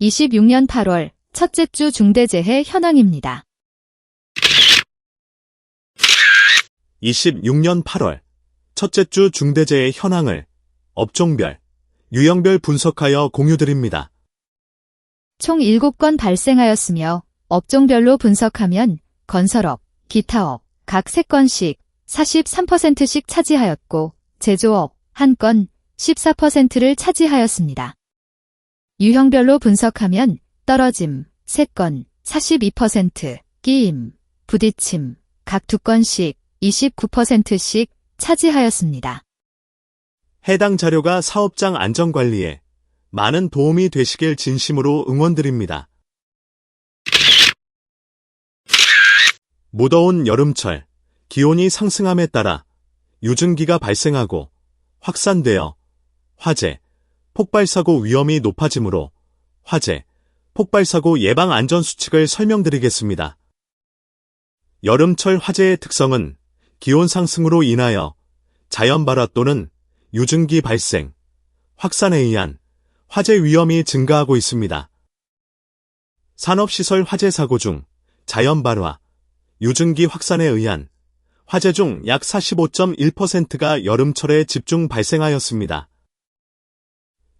26년 8월 첫째 주 중대재해 현황입니다. 26년 8월 첫째 주 중대재해 현황을 업종별, 유형별 분석하여 공유드립니다. 총 7건 발생하였으며 업종별로 분석하면 건설업, 기타업 각 3건씩 43%씩 차지하였고 제조업 1건 14%를 차지하였습니다. 유형별로 분석하면 떨어짐 3건 42%, 끼임, 부딪힘 각 2건씩 29%씩 차지하였습니다. 해당 자료가 사업장 안전관리에 많은 도움이 되시길 진심으로 응원드립니다. 무더운 여름철, 기온이 상승함에 따라 유증기가 발생하고 확산되어 화재, 폭발사고 위험이 높아지므로 화재, 폭발사고 예방 안전수칙을 설명드리겠습니다. 여름철 화재의 특성은 기온 상승으로 인하여 자연발화 또는 유증기 발생, 확산에 의한 화재 위험이 증가하고 있습니다. 산업시설 화재 사고 중 자연발화, 유증기 확산에 의한 화재 중 약 45.1%가 여름철에 집중 발생하였습니다.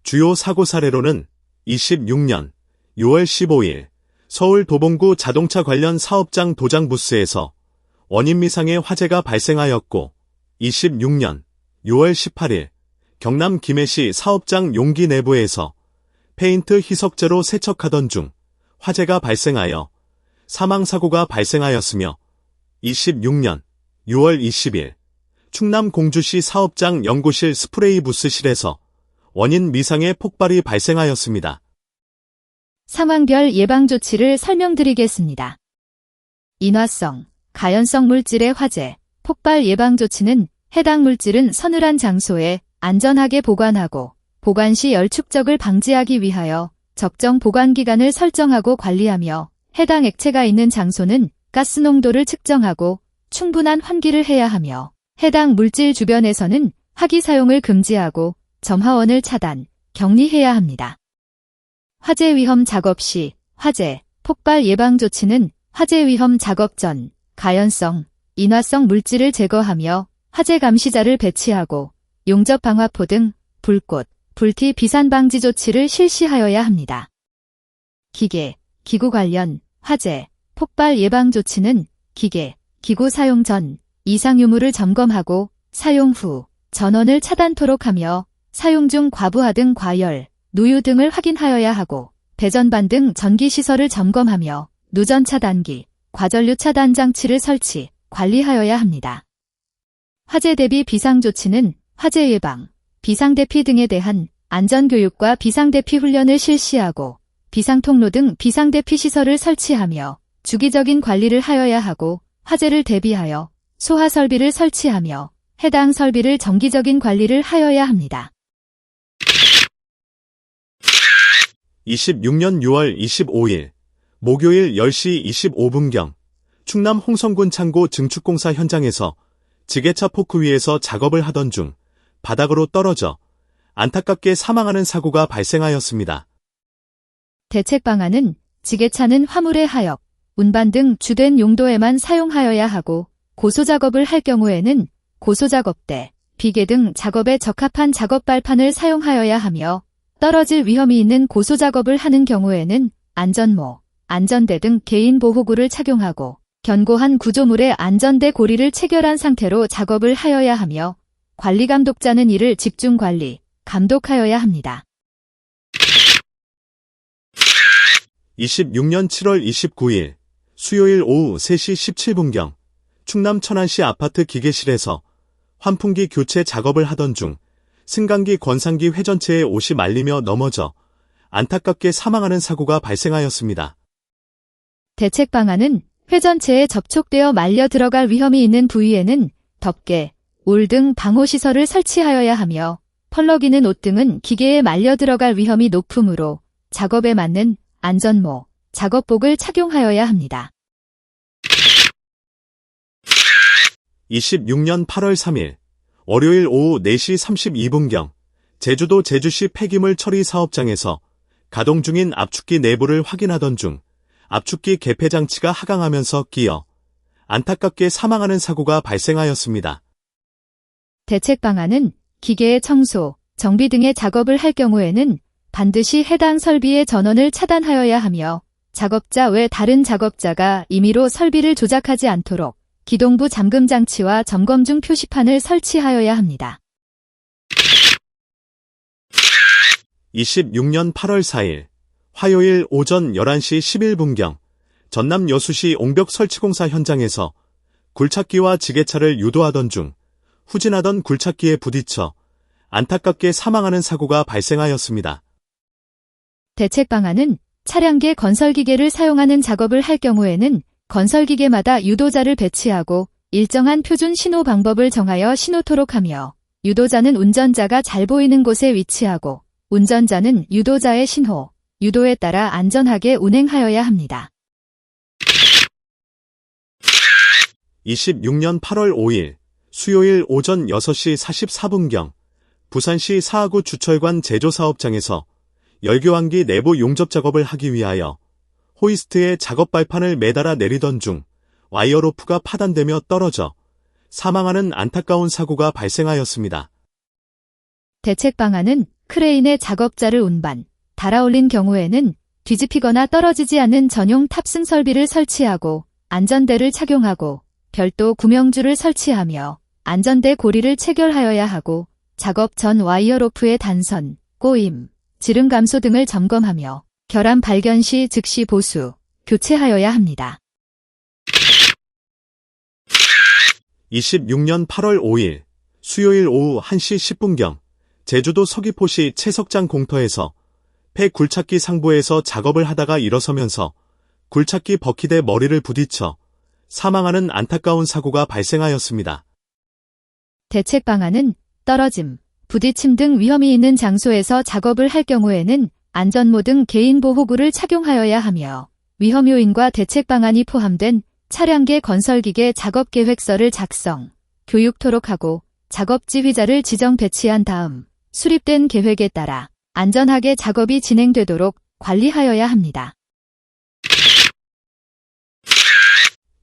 주요 사고 사례로는 26년 6월 15일 서울 도봉구 자동차 관련 사업장 도장 부스에서 원인 미상의 화재가 발생하였고 26년 6월 18일 경남 김해시 사업장 용기 내부에서 페인트 희석제로 세척하던 중 화재가 발생하여 사망사고가 발생하였으며 26년 6월 20일 충남 공주시 사업장 연구실 스프레이 부스실에서 원인 미상의 폭발이 발생하였습니다. 상황별 예방조치를 설명드리겠습니다. 인화성, 가연성 물질의 화재, 폭발 예방조치는 해당 물질은 서늘한 장소에 안전하게 보관하고 보관 시 열 축적을 방지하기 위하여 적정 보관기간을 설정하고 관리하며 해당 액체가 있는 장소는 가스 농도를 측정하고 충분한 환기를 해야 하며 해당 물질 주변에서는 화기 사용을 금지하고 점화원을 차단, 격리해야 합니다. 화재 위험 작업 시 화재, 폭발 예방 조치는 화재 위험 작업 전 가연성, 인화성 물질을 제거하며 화재 감시자를 배치하고 용접 방화포 등 불꽃, 불티 비산 방지 조치를 실시하여야 합니다. 기계, 기구 관련 화재, 폭발 예방 조치는 기계, 기구 사용 전 이상 유무를 점검하고 사용 후 전원을 차단토록 하며 사용 중 과부하 등 과열, 누유 등을 확인하여야 하고 배전반 등 전기시설을 점검하며 누전 차단기, 과전류 차단 장치를 설치, 관리하여야 합니다. 화재 대비 비상조치는 화재 예방, 비상대피 등에 대한 안전교육과 비상대피 훈련을 실시하고 비상통로 등 비상대피 시설을 설치하며 주기적인 관리를 하여야 하고 화재를 대비하여 소화설비를 설치하며 해당 설비를 정기적인 관리를 하여야 합니다. 26년 6월 25일 목요일 10시 25분경 충남 홍성군 창고 증축공사 현장에서 지게차 포크 위에서 작업을 하던 중 바닥으로 떨어져 안타깝게 사망하는 사고가 발생하였습니다. 대책 방안은 지게차는 화물의 하역, 운반 등 주된 용도에만 사용하여야 하고 고소작업을 할 경우에는 고소작업대, 비계 등 작업에 적합한 작업 발판을 사용하여야 하며 떨어질 위험이 있는 고소작업을 하는 경우에는 안전모, 안전대 등 개인보호구를 착용하고 견고한 구조물에 안전대 고리를 체결한 상태로 작업을 하여야 하며 관리감독자는 이를 집중관리, 감독하여야 합니다. 26년 7월 29일 수요일 오후 3시 17분경 충남 천안시 아파트 기계실에서 환풍기 교체 작업을 하던 중 승강기 권상기 회전체에 옷이 말리며 넘어져 안타깝게 사망하는 사고가 발생하였습니다. 대책 방안은 회전체에 접촉되어 말려 들어갈 위험이 있는 부위에는 덮개, 올 등 방호시설을 설치하여야 하며 펄럭이는 옷 등은 기계에 말려 들어갈 위험이 높으므로 작업에 맞는 안전모, 작업복을 착용하여야 합니다. 26년 8월 3일 월요일 오후 4시 32분경 제주도 제주시 폐기물 처리 사업장에서 가동 중인 압축기 내부를 확인하던 중 압축기 개폐 장치가 하강하면서 끼어 안타깝게 사망하는 사고가 발생하였습니다. 대책 방안은 기계의 청소, 정비 등의 작업을 할 경우에는 반드시 해당 설비의 전원을 차단하여야 하며 작업자 외 다른 작업자가 임의로 설비를 조작하지 않도록 기동부 잠금 장치와 점검 중 표시판을 설치하여야 합니다. 26년 8월 4일 화요일 오전 11시 11분경 전남 여수시 옹벽 설치공사 현장에서 굴착기와 지게차를 유도하던 중 후진하던 굴착기에 부딪혀 안타깝게 사망하는 사고가 발생하였습니다. 대책 방안은 차량계 건설기계를 사용하는 작업을 할 경우에는 건설기계마다 유도자를 배치하고 일정한 표준 신호 방법을 정하여 신호토록 하며 유도자는 운전자가 잘 보이는 곳에 위치하고 운전자는 유도자의 신호, 유도에 따라 안전하게 운행하여야 합니다. 26년 8월 5일 수요일 오전 6시 44분경 부산시 사하구 주철관 제조사업장에서 열교환기 내부 용접 작업을 하기 위하여 호이스트에 작업 발판을 매달아 내리던 중 와이어 로프가 파단되며 떨어져 사망하는 안타까운 사고가 발생하였습니다. 대책 방안은 크레인에 작업자를 운반, 달아올린 경우에는 뒤집히거나 떨어지지 않는 전용 탑승 설비를 설치하고 안전대를 착용하고 별도 구명줄을 설치하며 안전대 고리를 체결하여야 하고 작업 전 와이어 로프의 단선, 꼬임, 지름 감소 등을 점검하며 결함 발견 시 즉시 보수, 교체하여야 합니다. 26년 8월 5일 수요일 오후 1시 10분경 제주도 서귀포시 채석장 공터에서 폐 굴착기 상부에서 작업을 하다가 일어서면서 굴착기 버킷에 머리를 부딪혀 사망하는 안타까운 사고가 발생하였습니다. 대책 방안은 떨어짐, 부딪힘 등 위험이 있는 장소에서 작업을 할 경우에는 안전모 등 개인보호구를 착용하여야 하며 위험 요인과 대책 방안이 포함된 차량계 건설기계 작업계획서를 작성, 교육토록 하고 작업지휘자를 지정 배치한 다음 수립된 계획에 따라 안전하게 작업이 진행되도록 관리하여야 합니다.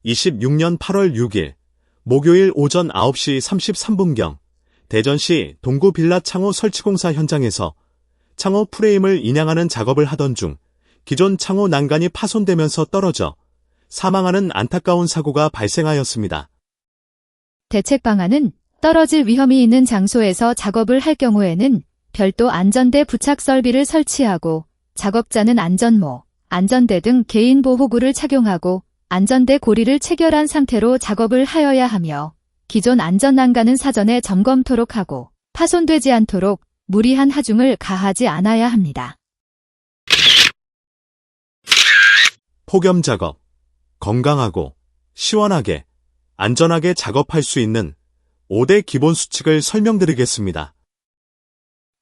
26년 8월 6일 목요일 오전 9시 33분경 대전시 동구 빌라 창호 설치공사 현장에서 창호 프레임을 인양하는 작업을 하던 중 기존 창호 난간이 파손되면서 떨어져 사망하는 안타까운 사고가 발생하였습니다. 대책 방안은 떨어질 위험이 있는 장소에서 작업을 할 경우에는 별도 안전대 부착 설비를 설치하고 작업자는 안전모, 안전대 등 개인 보호구를 착용하고 안전대 고리를 체결한 상태로 작업을 하여야 하며 기존 안전난간은 사전에 점검토록 하고 파손되지 않도록 무리한 하중을 가하지 않아야 합니다. 폭염 작업, 건강하고 시원하게 안전하게 작업할 수 있는 5대 기본 수칙을 설명드리겠습니다.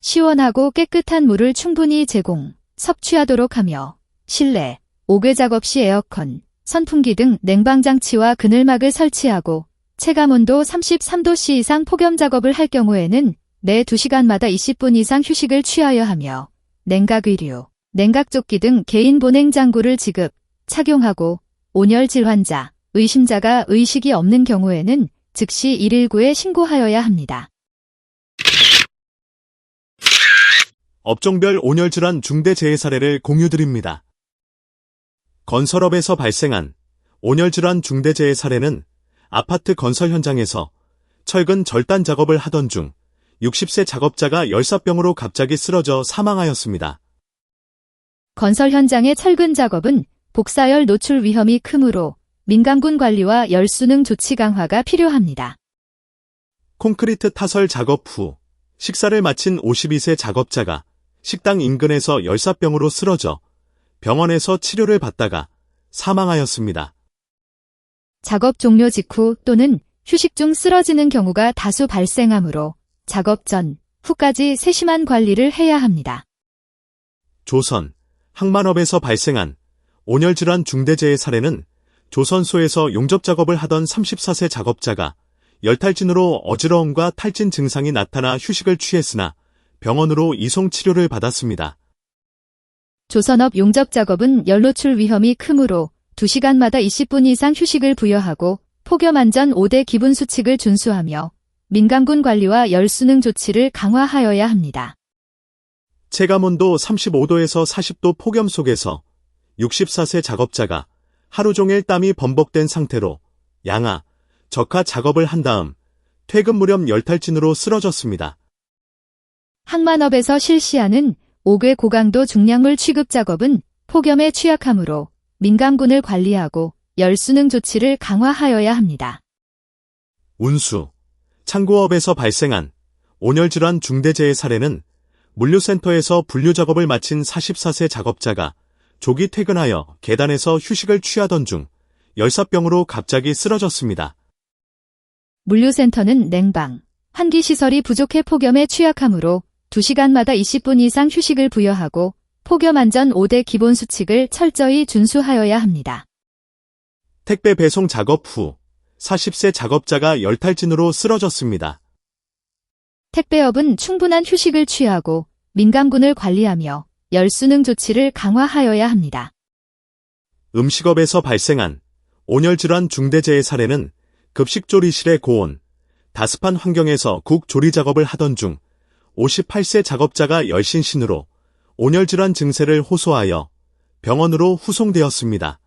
시원하고 깨끗한 물을 충분히 제공, 섭취하도록 하며 실내, 옥외 작업 시 에어컨, 선풍기 등 냉방장치와 그늘막을 설치하고 체감온도 33도씨 이상 폭염 작업을 할 경우에는 매 2시간마다 20분 이상 휴식을 취하여 하며 냉각의류, 냉각조끼 등 개인 보냉 장구를 지급, 착용하고 온열 질환자, 의심자가 의식이 없는 경우에는 즉시 119에 신고하여야 합니다. 업종별 온열질환 중대재해 사례를 공유드립니다. 건설업에서 발생한 온열질환 중대재해 사례는 아파트 건설 현장에서 철근 절단 작업을 하던 중 60세 작업자가 열사병으로 갑자기 쓰러져 사망하였습니다. 건설 현장의 철근 작업은 복사열 노출 위험이 크므로 민간군 관리와 열수능 조치 강화가 필요합니다. 콘크리트 타설 작업 후 식사를 마친 52세 작업자가 식당 인근에서 열사병으로 쓰러져 병원에서 치료를 받다가 사망하였습니다. 작업 종료 직후 또는 휴식 중 쓰러지는 경우가 다수 발생하므로 작업 전, 후까지 세심한 관리를 해야 합니다. 조선, 항만업에서 발생한 온열질환 중대재해 사례는 조선소에서 용접 작업을 하던 34세 작업자가 열탈진으로 어지러움과 탈진 증상이 나타나 휴식을 취했으나 병원으로 이송 치료를 받았습니다. 조선업 용접 작업은 열 노출 위험이 크므로 2시간마다 20분 이상 휴식을 부여하고 폭염 안전 5대 기본 수칙을 준수하며 민간군 관리와 열 수능 조치를 강화하여야 합니다. 체감온도 35도에서 40도 폭염 속에서 64세 작업자가 하루 종일 땀이 범벅된 상태로 양하, 적하 작업을 한 다음 퇴근 무렵 열탈진으로 쓰러졌습니다. 항만업에서 실시하는 5궤 고강도 중량물 취급 작업은 폭염에 취약하므로 민간군을 관리하고 열 수능 조치를 강화하여야 합니다. 운수, 창고업에서 발생한 온열질환 중대재해 사례는 물류센터에서 분류 작업을 마친 44세 작업자가 조기 퇴근하여 계단에서 휴식을 취하던 중 열사병으로 갑자기 쓰러졌습니다. 물류센터는 냉방, 환기시설이 부족해 폭염에 취약하므로 2시간마다 20분 이상 휴식을 부여하고 폭염 안전 5대 기본 수칙을 철저히 준수하여야 합니다. 택배 배송 작업 후 40세 작업자가 열탈진으로 쓰러졌습니다. 택배업은 충분한 휴식을 취하고 민간군을 관리하며 열 수능 조치를 강화하여야 합니다. 음식업에서 발생한 온열질환 중대재해 사례는 급식조리실의 고온, 다습한 환경에서 국 조리 작업을 하던 중 58세 작업자가 열신신으로 온열질환 증세를 호소하여 병원으로 후송되었습니다.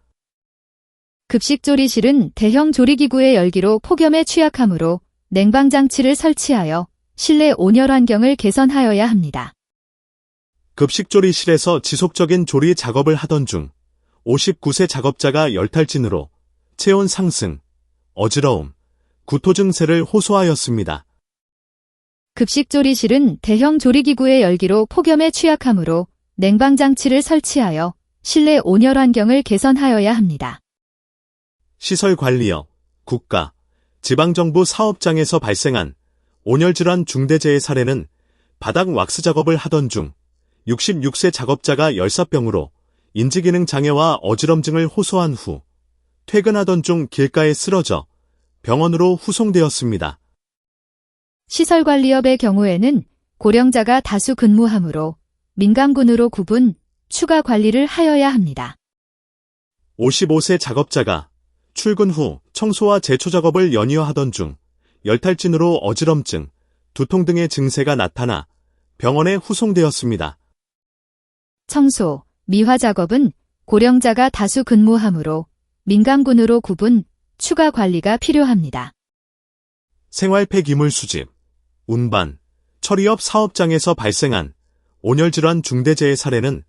급식조리실은 대형 조리기구의 열기로 폭염에 취약하므로 냉방장치를 설치하여 실내 온열 환경을 개선하여야 합니다. 급식조리실에서 지속적인 조리 작업을 하던 중 59세 작업자가 열탈진으로 체온 상승, 어지러움, 구토 증세를 호소하였습니다. 급식조리실은 대형 조리기구의 열기로 폭염에 취약하므로 냉방장치를 설치하여 실내 온열 환경을 개선하여야 합니다. 시설관리업, 국가, 지방정부 사업장에서 발생한 온열질환 중대재해 사례는 바닥 왁스 작업을 하던 중 66세 작업자가 열사병으로 인지기능 장애와 어지럼증을 호소한 후 퇴근하던 중 길가에 쓰러져 병원으로 후송되었습니다. 시설관리업의 경우에는 고령자가 다수 근무하므로 민간군으로 구분, 추가 관리를 하여야 합니다. 55세 작업자가 출근 후 청소와 제초 작업을 연이어 하던 중 열탈진으로 어지럼증, 두통 등의 증세가 나타나 병원에 후송되었습니다. 청소, 미화 작업은 고령자가 다수 근무하므로 민간군으로 구분, 추가 관리가 필요합니다. 생활 폐기물 수집, 운반, 처리업 사업장에서 발생한 온열질환 중대재해 사례는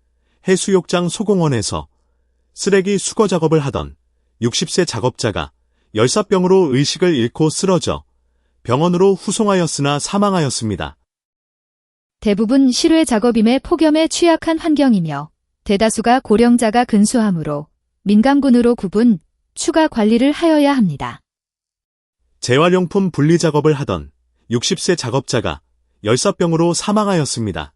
해수욕장 소공원에서 쓰레기 수거 작업을 하던 60세 작업자가 열사병으로 의식을 잃고 쓰러져 병원으로 후송하였으나 사망하였습니다. 대부분 실외 작업임에 폭염에 취약한 환경이며 대다수가 고령자가 근소하므로 민간군으로 구분, 추가 관리를 하여야 합니다. 재활용품 분리 작업을 하던 60세 작업자가 열사병으로 사망하였습니다.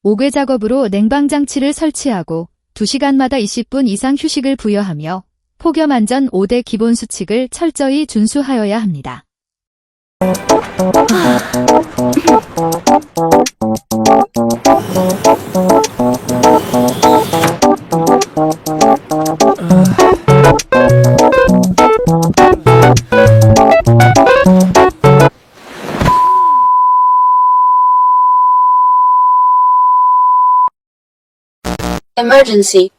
5궤 작업으로 냉방장치를 설치하고 2시간마다 20분 이상 휴식을 부여하며 폭염 안전 5대 기본 수칙을 철저히 준수하여야 합니다. Emergency.